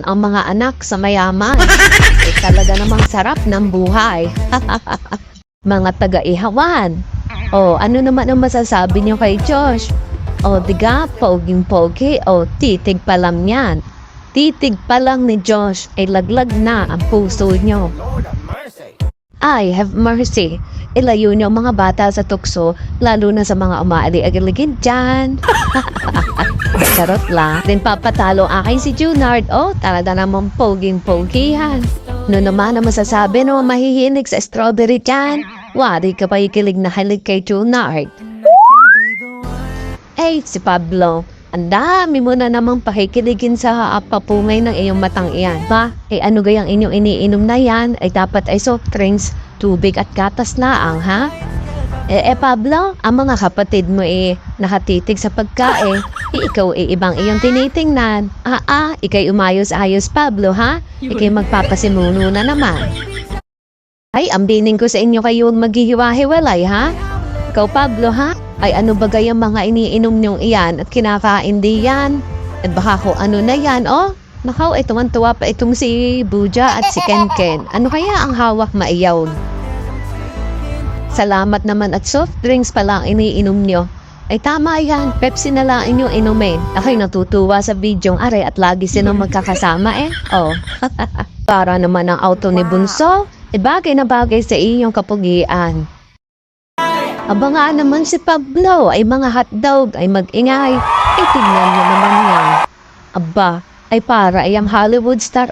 naman ang mga anak sa mayaman. Talaga namang sarap ng buhay. Mga taga-ihawan. Ano naman ang masasabi niyo kay Josh? Diga, poging-pogi. Titig pa lang yan. Titig pa lang ni Josh ay laglag na ang puso niyo. I have mercy. Ilayo niyo ang mga bata sa tukso, lalo na sa mga umaali-agiligid dyan. Charot lang. Then papatalo aking si Junard. Talaga namang poging-pogihan. Naman ang masasabi no mahihilig sa strawberry dyan. Wari ka pa ikilig na hilig kay Junard. Si Pablo. Ang dami mo na namang pakikiligin sa papungay ng iyong matang iyan. Ano gayang inyong iniinom na yan ay dapat ay soft drinks, tubig at gatas laang, ha? Pablo, ang mga kapatid mo nakatitig sa pagkain. Ikaw ibang iyong tinitingnan. Ikay umayos-ayos, Pablo, ha? Ikay magpapasimuno na naman. Ang bining ko sa inyo kayo maghihiwa-hiwalay, ha? Ikaw, Pablo, ha? Ano ba gayang mga iniinom niyong iyan at kinakain di yan? At baka ko ano na yan, Nakaw, tuwan-tuwa pa itong si Buja at si Kenken. Ano kaya ang hawak maiyaw? Salamat naman at soft drinks pala ang iniinom niyo. Tama yan, Pepsi na lang inyong inumin. Ako'y natutuwa sa bidyong are at lagi silang magkakasama Para naman ang auto ni Bunso, bagay na bagay sa iyong kapugian. Nga naman si Pablo ay mga hotdog ay mag-ingay. Tingnan niyo naman yan. Para ay ang Hollywood star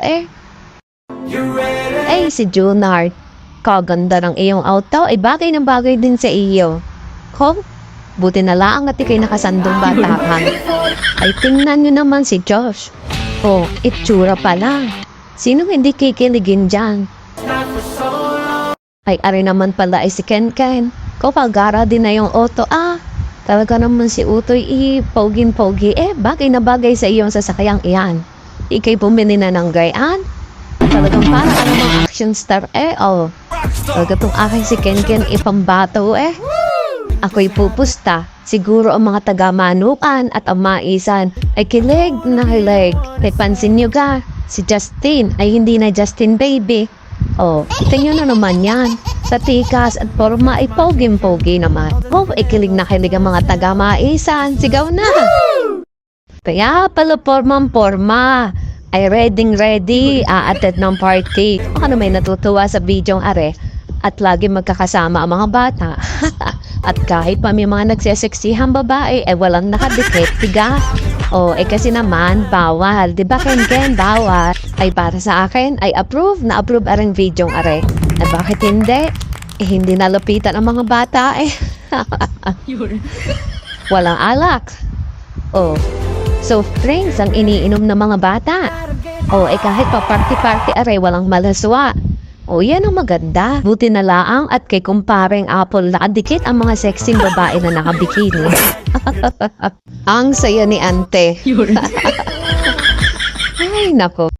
si Junard. Kaganda ng iyong auto ay bagay na bagay din sa iyo. Buti na lang at ikay nakasandong batakan. Tingnan niyo naman si Josh. Itsura pa lang. Sinong hindi kikiligin dyan? Ari naman pala ay si Kenken. Pagara din na yung auto. Talaga naman si Utoy pogin-pogi. Bagay na bagay sa iyong sasakyang iyan. Ikay bumili na ng gayaan. Talagang para ka namang action star Talaga tong aking si Kenken ipambato Ako'y pupusta. Siguro ang mga taga-manukan at ang maisan ay kilig na kilig. Pansin nyo si Justin ay hindi na Justin baby. Tingnan na naman yan. Sa tikas at forma ay poging-pogi naman. Ikilig na kilig ang mga taga-maisan. Sigaw na! Kaya pala formang-forma. Ay ready. Aattend ng party. May natutuwa sa bidyong are. At lagi magkakasama ang mga bata. At kahit pa may mga nagseseksihang babae, walang nakadikit, tiga. Kasi naman, bawal. Diba, Ken? Bawal. Para sa akin, ay approve ang videong are. Bakit hindi? Hindi nalapitan ang mga bata Walang alak. Soft drinks ang iniinom ng mga bata. Kahit pa party-party walang malaswa. Yan ang maganda. Buti na laang at kay kumpareng Apple nakadikit ang mga sexing babae na nakabikini. Ang saya ni ante. Ay, nako.